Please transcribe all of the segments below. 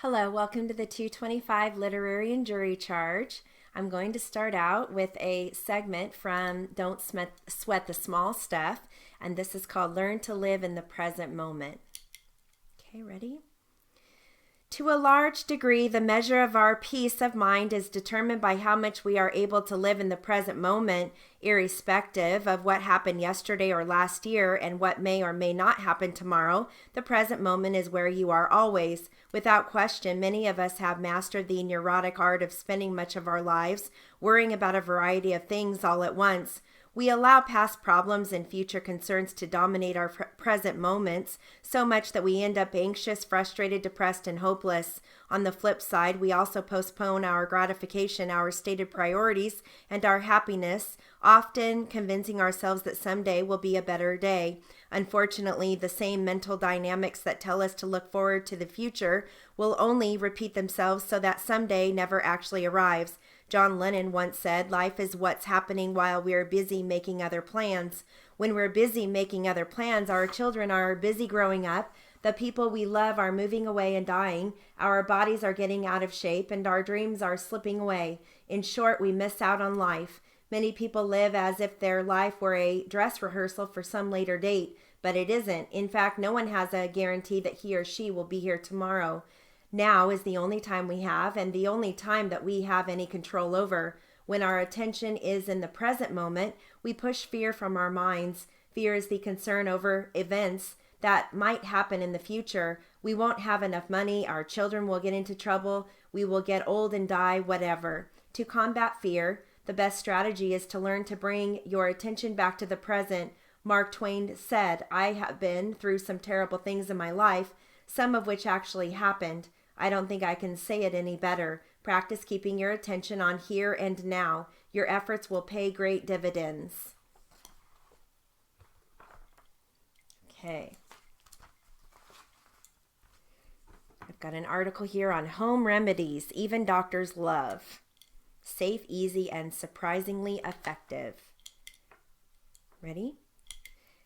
Hello, welcome to the 225 Literary and Jury Charge. I'm going to start out with a segment from Don't Sweat the Small Stuff, and this is called Learn to Live in the Present Moment. Okay, ready? To a large degree, the measure of our peace of mind is determined by how much we are able to live in the present moment, irrespective of what happened yesterday or last year and what may or may not happen tomorrow. The present moment is where you are always. Without question, many of us have mastered the neurotic art of spending much of our lives worrying about a variety of things all at once. We allow past problems and future concerns to dominate our present moments so much that we end up anxious, frustrated, depressed, and hopeless. On the flip side, we also postpone our gratification, our stated priorities, and our happiness, often convincing ourselves that someday will be a better day. Unfortunately, the same mental dynamics that tell us to look forward to the future will only repeat themselves so that someday never actually arrives. John Lennon once said, "Life is what's happening while we're busy making other plans." When we're busy making other plans, our children are busy growing up, the people we love are moving away and dying, our bodies are getting out of shape, and our dreams are slipping away. In short, we miss out on life. Many people live as if their life were a dress rehearsal for some later date, but it isn't. In fact, no one has a guarantee that he or she will be here tomorrow. Now is the only time we have, and the only time that we have any control over. When our attention is in the present moment, we push fear from our minds. Fear is the concern over events that might happen in the future. We won't have enough money, our children will get into trouble, we will get old and die, whatever. To combat fear, the best strategy is to learn to bring your attention back to the present. Mark Twain said, "I have been through some terrible things in my life, some of which actually happened. I don't think I can say it any better. Practice keeping your attention on here and now. Your efforts will pay great dividends." Okay. I've got an article here on home remedies even doctors love. Safe, easy, and surprisingly effective. Ready?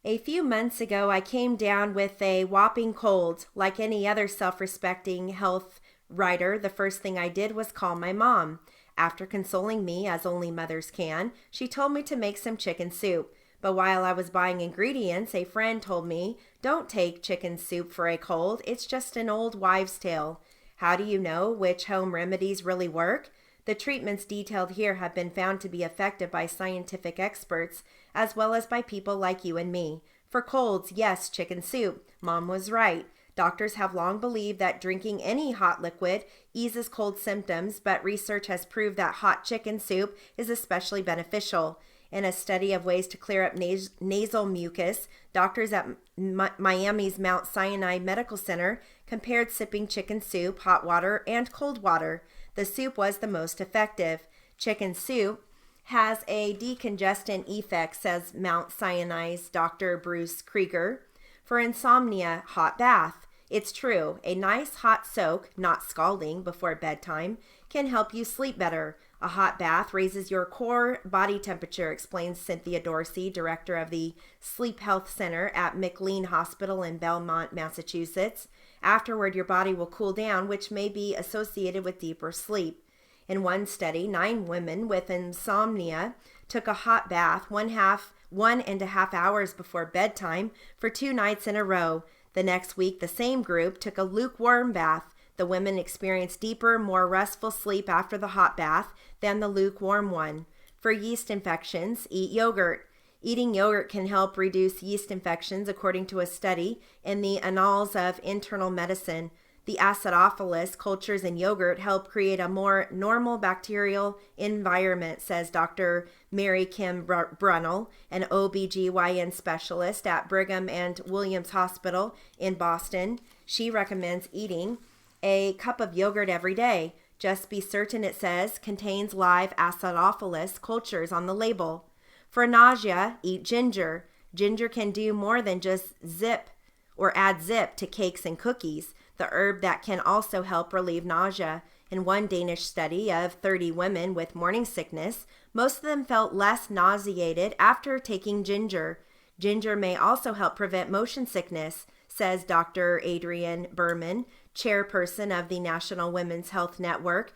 A few months ago, I came down with a whopping cold. Like any other self-respecting health writer, the first thing I did was call my mom. After consoling me, as only mothers can, she told me to make some chicken soup. But while I was buying ingredients, a friend told me, "Don't take chicken soup for a cold. It's just an old wives' tale." How do you know which home remedies really work? The treatments detailed here have been found to be effective by scientific experts, as well as by people like you and me. For colds, yes, chicken soup. Mom was right. Doctors have long believed that drinking any hot liquid eases cold symptoms, but research has proved that hot chicken soup is especially beneficial. In a study of ways to clear up nasal mucus, doctors at Miami's Mount Sinai Medical Center compared sipping chicken soup, hot water, and cold water. The soup was the most effective. Chicken soup has a decongestant effect, says Mount Sinai's Dr. Bruce Krieger. For insomnia, hot bath. It's true, a nice hot soak, not scalding, before bedtime can help you sleep better. A hot bath raises your core body temperature, explains Cynthia Dorsey, director of the Sleep Health Center at McLean Hospital in Belmont, Massachusetts. Afterward, your body will cool down, which may be associated with deeper sleep. In one study, 9 women with insomnia took a hot bath 1.5 hours before bedtime for 2 nights in a row. The next week, the same group took a lukewarm bath. The women experienced deeper, more restful sleep after the hot bath than the lukewarm one. For yeast infections, eat yogurt. Eating yogurt can help reduce yeast infections, according to a study in the Annals of Internal Medicine. The acidophilus cultures in yogurt help create a more normal bacterial environment, says Dr. Mary Kim Brunel, an OBGYN specialist at Brigham and Women's Hospital in Boston. She recommends eating a cup of yogurt every day. Just be certain it says contains live acidophilus cultures on the label. For nausea, eat ginger. Ginger can do more than just add zip to cakes and cookies. The herb that can also help relieve nausea. In one Danish study of 30 women with morning sickness, most of them felt less nauseated after taking ginger. Ginger may also help prevent motion sickness, says Dr. Adrian Berman, chairperson of the National Women's Health Network,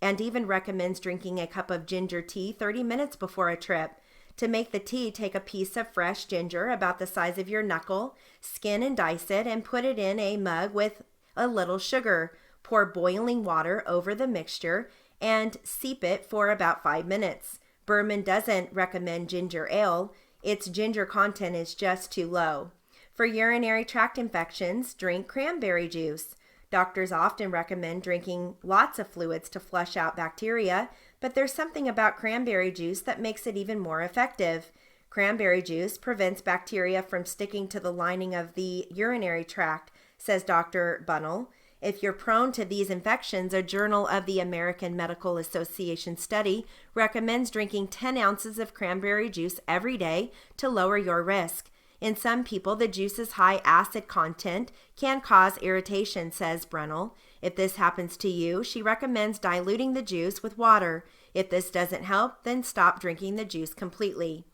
and even recommends drinking a cup of ginger tea 30 minutes before a trip. To make the tea, take a piece of fresh ginger about the size of your knuckle, skin and dice it, and put it in a mug with a little sugar. Pour boiling water over the mixture and steep it for about 5 minutes. Berman doesn't recommend ginger ale. Its ginger content is just too low. For urinary tract infections, drink cranberry juice. Doctors often recommend drinking lots of fluids to flush out bacteria, but there's something about cranberry juice that makes it even more effective. Cranberry juice prevents bacteria from sticking to the lining of the urinary tract, says Dr. Bunnell. If you're prone to these infections, a Journal of the American Medical Association study recommends drinking 10 ounces of cranberry juice every day to lower your risk. In some people, the juice's high acid content can cause irritation, says Brunel. If this happens to you, she recommends diluting the juice with water. If this doesn't help, then stop drinking the juice completely.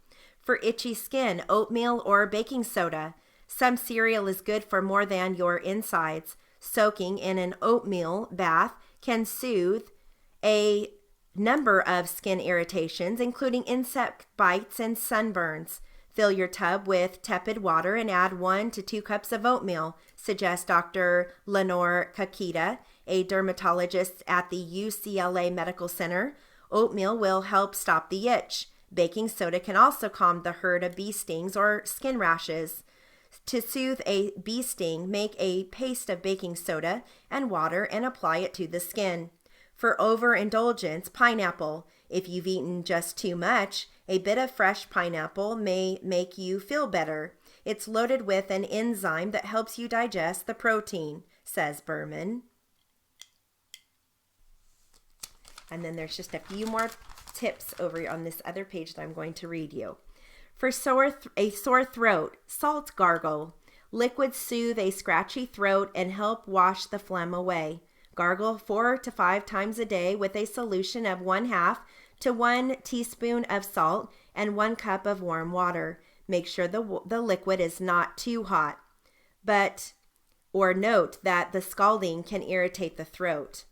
For itchy skin, oatmeal or baking soda. Some cereal is good for more than your insides. Soaking in an oatmeal bath can soothe a number of skin irritations, including insect bites and sunburns. Fill your tub with tepid water and add 1 to 2 cups of oatmeal, suggests Dr. Lenore Kakita, a dermatologist at the UCLA Medical Center. Oatmeal will help stop the itch. Baking soda can also calm the hurt of bee stings or skin rashes. To soothe a bee sting, make a paste of baking soda and water and apply it to the skin. For overindulgence, pineapple. If you've eaten just too much, a bit of fresh pineapple may make you feel better. It's loaded with an enzyme that helps you digest the protein, says Berman. And then there's just a few more tips over on this other page that I'm going to read you. For a sore throat, salt gargle. Liquids soothe a scratchy throat and help wash the phlegm away. Gargle 4 to 5 times a day with a solution of 1/2 to 1 teaspoon of salt and 1 cup of warm water. Make sure the liquid is not too hot, or note that the scalding can irritate the throat.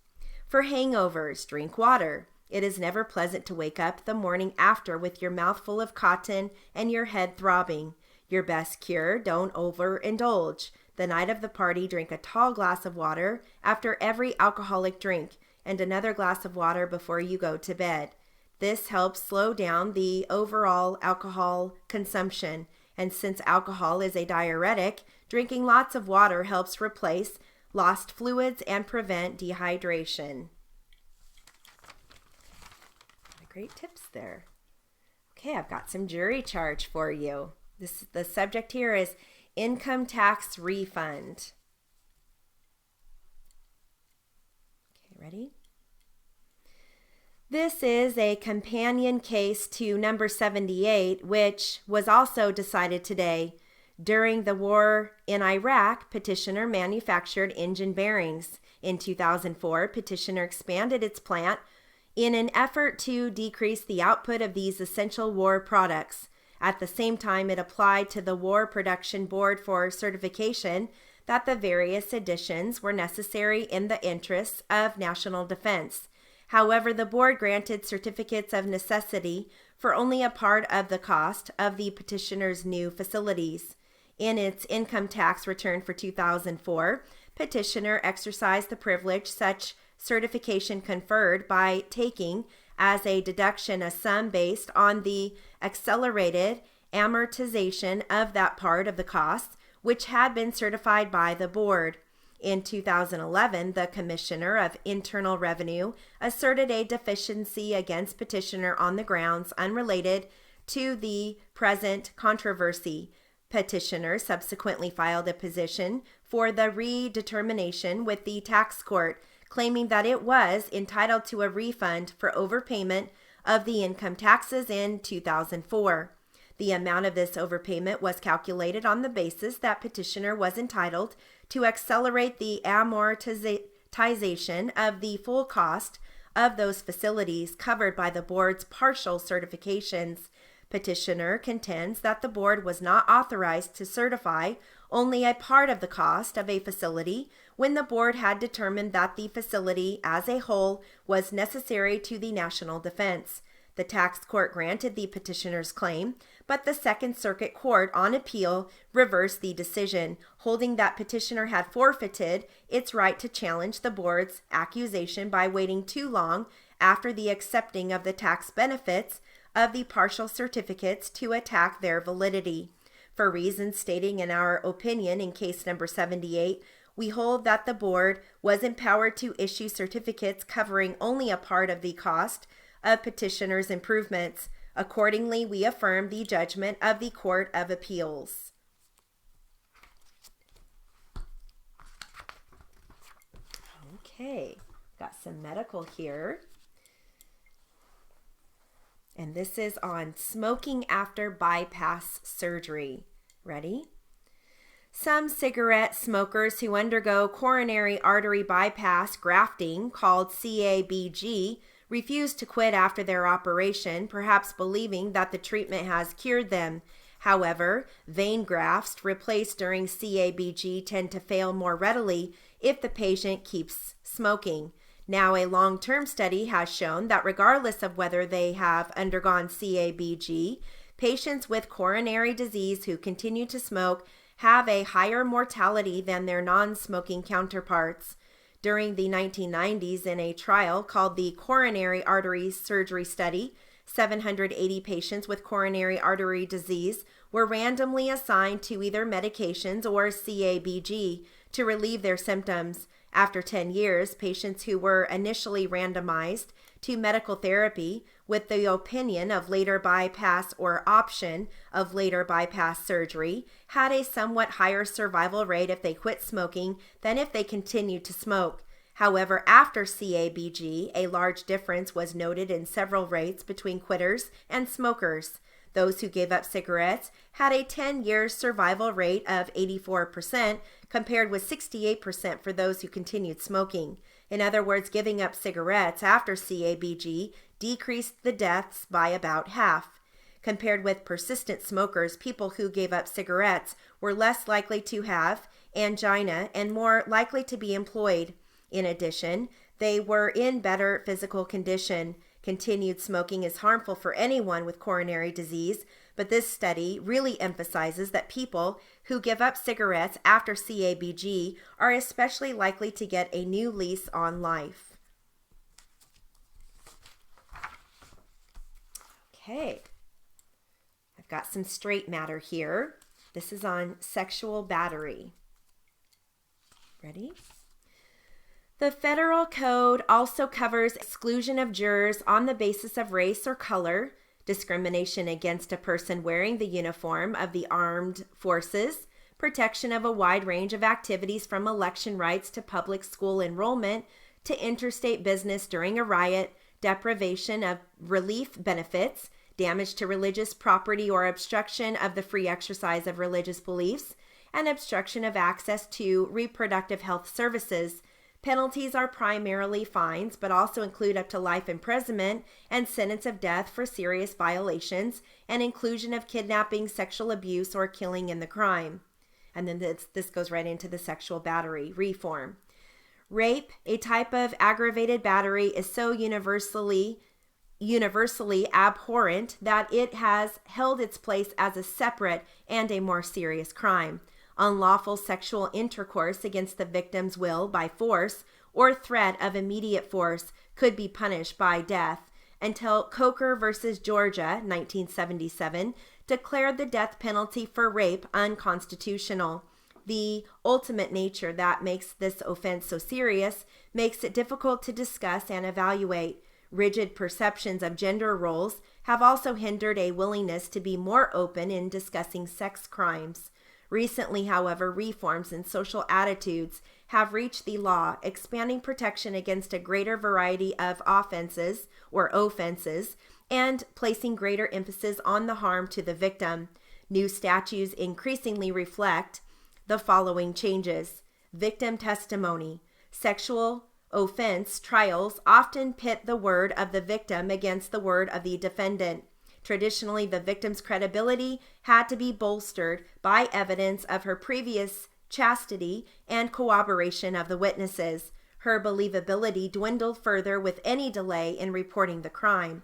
For hangovers, drink water. It is never pleasant to wake up the morning after with your mouth full of cotton and your head throbbing. Your best cure, don't overindulge. The night of the party, drink a tall glass of water after every alcoholic drink and another glass of water before you go to bed. This helps slow down the overall alcohol consumption, and since alcohol is a diuretic, drinking lots of water helps replace lost fluids and prevent dehydration. Great tips there. Okay, I've got some jury charge for you. The subject here is income tax refund. Okay, ready? This is a companion case to number 78, which was also decided today. During the war in Iraq, petitioner manufactured engine bearings. In 2004, petitioner expanded its plant in an effort to decrease the output of these essential war products. At the same time, it applied to the War Production Board for certification that the various additions were necessary in the interests of national defense. However, the board granted certificates of necessity for only a part of the cost of the petitioner's new facilities. In its income tax return for 2004, petitioner exercised the privilege such certification conferred by taking as a deduction a sum based on the accelerated amortization of that part of the costs, which had been certified by the board. In 2011, the Commissioner of Internal Revenue asserted a deficiency against petitioner on the grounds unrelated to the present controversy. Petitioner subsequently filed a petition for the redetermination with the tax court, claiming that it was entitled to a refund for overpayment of the income taxes in 2004. The amount of this overpayment was calculated on the basis that petitioner was entitled to accelerate the amortization of the full cost of those facilities covered by the board's partial certifications. Petitioner contends that the board was not authorized to certify only a part of the cost of a facility when the board had determined that the facility as a whole was necessary to the national defense. The tax court granted the petitioner's claim, but the Second Circuit Court on appeal reversed the decision, holding that petitioner had forfeited its right to challenge the board's accusation by waiting too long after the accepting of the tax benefits of the partial certificates to attack their validity. For reasons stating in our opinion in case number 78, we hold that the board was empowered to issue certificates covering only a part of the cost of petitioner's improvements. Accordingly, we affirm the judgment of the Court of Appeals. Okay, got some medical here. And this is on smoking after bypass surgery. Ready? Some cigarette smokers who undergo coronary artery bypass grafting, called CABG, refuse to quit after their operation, perhaps believing that the treatment has cured them. However, vein grafts replaced during CABG tend to fail more readily if the patient keeps smoking. Now, a long-term study has shown that regardless of whether they have undergone CABG, patients with coronary disease who continue to smoke have a higher mortality than their non-smoking counterparts. During the 1990s, in a trial called the Coronary Artery Surgery Study, 780 patients with coronary artery disease were randomly assigned to either medications or CABG to relieve their symptoms. After 10 years, patients who were initially randomized to medical therapy with the opinion of later bypass or option of later bypass surgery had a somewhat higher survival rate if they quit smoking than if they continued to smoke. However, after CABG, a large difference was noted in several rates between quitters and smokers. Those who gave up cigarettes had a 10-year survival rate of 84%, compared with 68% for those who continued smoking. In other words, giving up cigarettes after CABG decreased the deaths by about half. Compared with persistent smokers, people who gave up cigarettes were less likely to have angina and more likely to be employed. In addition, they were in better physical condition. Continued smoking is harmful for anyone with coronary disease, but this study really emphasizes that people who give up cigarettes after CABG are especially likely to get a new lease on life. Okay, I've got some straight matter here. This is on sexual battery. Ready? The federal code also covers exclusion of jurors on the basis of race or color, discrimination against a person wearing the uniform of the armed forces, protection of a wide range of activities from election rights to public school enrollment to interstate business during a riot, deprivation of relief benefits, damage to religious property or obstruction of the free exercise of religious beliefs, and obstruction of access to reproductive health services. Penalties are primarily fines, but also include up to life imprisonment and sentence of death for serious violations, and inclusion of kidnapping, sexual abuse, or killing in the crime. And then this goes right into the sexual battery reform. Rape, a type of aggravated battery, is so universally abhorrent that it has held its place as a separate and a more serious crime. Unlawful sexual intercourse against the victim's will by force or threat of immediate force could be punished by death, until Coker v. Georgia, 1977, declared the death penalty for rape unconstitutional. The ultimate nature that makes this offense so serious makes it difficult to discuss and evaluate. Rigid perceptions of gender roles have also hindered a willingness to be more open in discussing sex crimes. Recently, however, reforms in social attitudes have reached the law, expanding protection against a greater variety of offenses, and placing greater emphasis on the harm to the victim. New statutes increasingly reflect the following changes. Victim testimony. Sexual offense trials often pit the word of the victim against the word of the defendant. Traditionally, the victim's credibility had to be bolstered by evidence of her previous chastity, and corroboration of the witnesses. Her believability dwindled further with any delay in reporting the crime.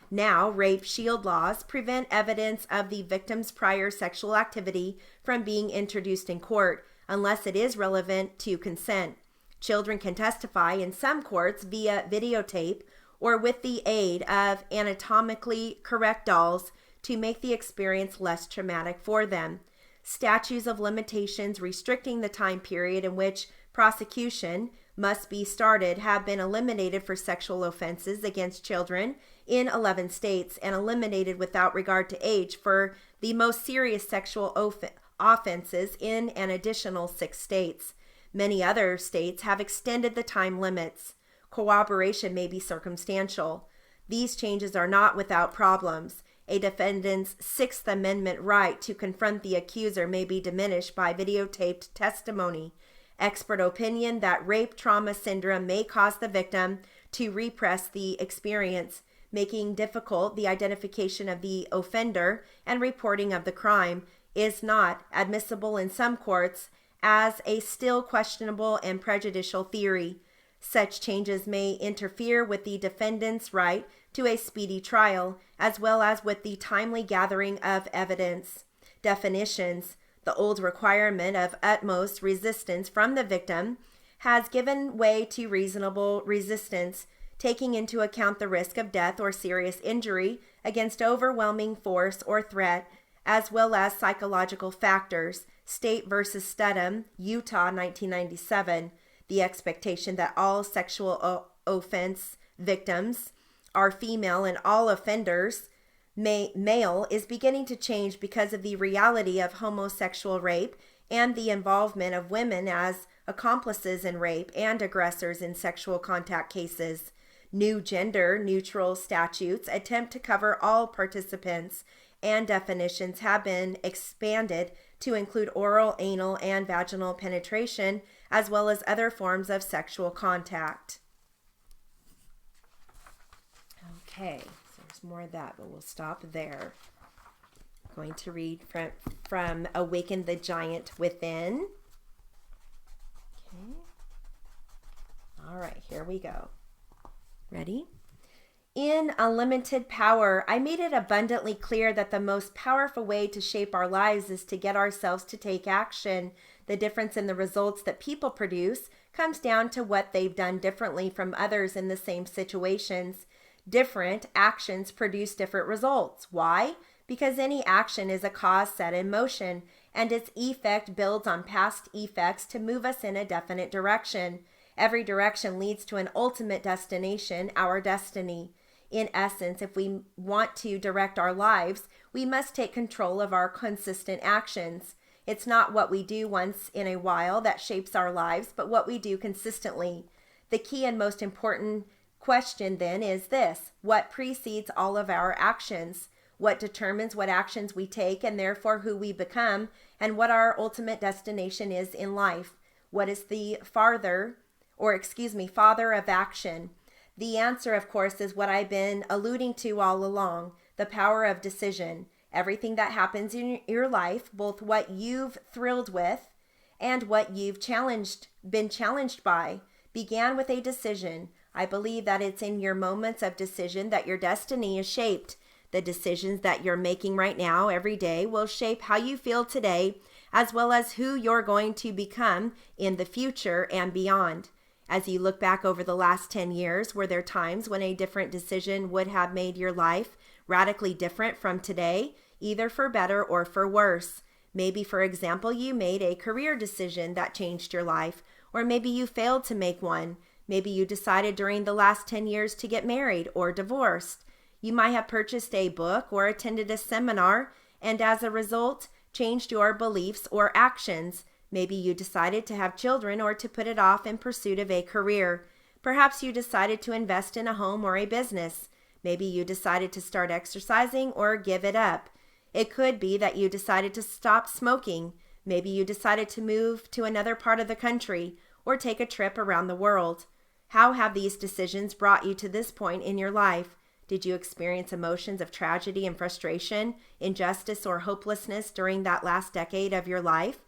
Now, rape shield laws prevent evidence of the victim's prior sexual activity from being introduced in court unless it is relevant to consent. Children can testify in some courts via videotape or with the aid of anatomically correct dolls to make the experience less traumatic for them. Statutes of limitations restricting the time period in which prosecution must be started have been eliminated for sexual offenses against children in 11 states and eliminated without regard to age for the most serious sexual offenses in an additional 6 states. Many other states have extended the time limits. Corroboration may be circumstantial. These changes are not without problems. A defendant's Sixth Amendment right to confront the accuser may be diminished by videotaped testimony. Expert opinion that rape trauma syndrome may cause the victim to repress the experience, making difficult the identification of the offender and reporting of the crime, is not admissible in some courts as a still questionable and prejudicial theory. Such changes may interfere with the defendant's right to a speedy trial, as well as with the timely gathering of evidence. Definitions. The old requirement of utmost resistance from the victim has given way to reasonable resistance, taking into account the risk of death or serious injury against overwhelming force or threat, as well as psychological factors. State versus Studham, Utah, 1997. The expectation that all sexual offense victims are female and all offenders male is beginning to change because of the reality of homosexual rape and the involvement of women as accomplices in rape and aggressors in sexual contact cases. New gender-neutral statutes attempt to cover all participants, and definitions have been expanded to include oral, anal, and vaginal penetration, as well as other forms of sexual contact. Okay, so there's more of that, but we'll stop there. I'm going to read from Awaken the Giant Within. Okay. All right, here we go. Ready? In Unlimited Power, I made it abundantly clear that the most powerful way to shape our lives is to get ourselves to take action. The difference in the results that people produce comes down to what they've done differently from others in the same situations. Different actions produce different results. Why? Because any action is a cause set in motion, and its effect builds on past effects to move us in a definite direction. Every direction leads to an ultimate destination, our destiny. In essence, if we want to direct our lives, we must take control of our consistent actions. It's not what we do once in a while that shapes our lives, but what we do consistently. The key and most important question then is this: what precedes all of our actions? What determines what actions we take and therefore who we become, and what our ultimate destination is in life? What is the father of action? The answer, of course, is what I've been alluding to all along: the power of decision. Everything that happens in your life, both what you've thrilled with and what you've been challenged by, began with a decision. I believe that it's in your moments of decision that your destiny is shaped. The decisions that you're making right now, every day, will shape how you feel today, as well as who you're going to become in the future and beyond. As you look back over the last 10 years, were there times when a different decision would have made your life radically different from today, either for better or for worse? Maybe, for example, you made a career decision that changed your life, or maybe you failed to make one. Maybe you decided during the last 10 years to get married or divorced. You might have purchased a book or attended a seminar, and as a result, changed your beliefs or actions. Maybe you decided to have children or to put it off in pursuit of a career. Perhaps you decided to invest in a home or a business. Maybe you decided to start exercising or give it up. It could be that you decided to stop smoking. Maybe you decided to move to another part of the country or take a trip around the world. How have these decisions brought you to this point in your life? Did you experience emotions of tragedy and frustration, injustice, or hopelessness during that last decade of your life?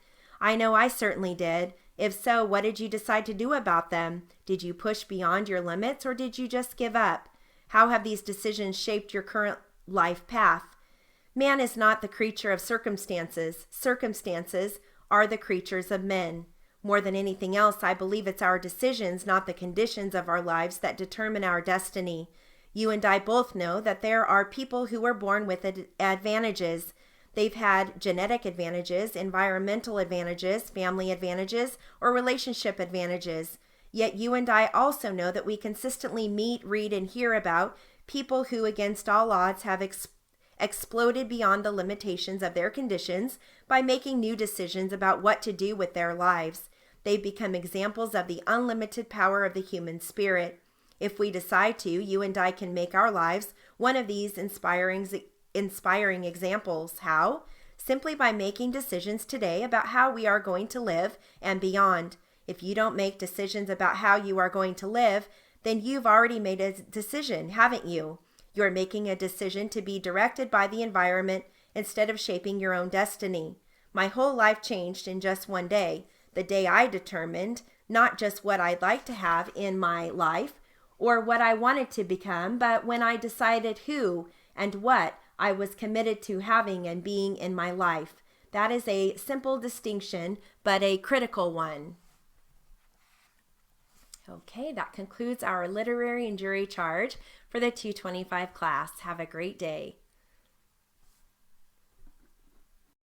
I know I certainly did. If so, what did you decide to do about them? Did you push beyond your limits or did you just give up? How have these decisions shaped your current life path? Man is not the creature of circumstances. Circumstances are the creatures of men. More than anything else, I believe it's our decisions, not the conditions of our lives, that determine our destiny. You and I both know that there are people who were born with advantages. They've had genetic advantages, environmental advantages, family advantages, or relationship advantages. Yet you and I also know that we consistently meet, read, and hear about people who, against all odds, have exploded beyond the limitations of their conditions by making new decisions about what to do with their lives. They've become examples of the unlimited power of the human spirit. If we decide to, you and I can make our lives one of these inspiring examples. How? Simply by making decisions today about how we are going to live and beyond. If you don't make decisions about how you are going to live, then you've already made a decision, haven't you? You're making a decision to be directed by the environment instead of shaping your own destiny. My whole life changed in just one day, the day I determined not just what I'd like to have in my life or what I wanted to become, but when I decided who and what I was committed to having and being in my life. That is a simple distinction, but a critical one. Okay, that concludes our literary and jury charge for the 225 class. Have a great day.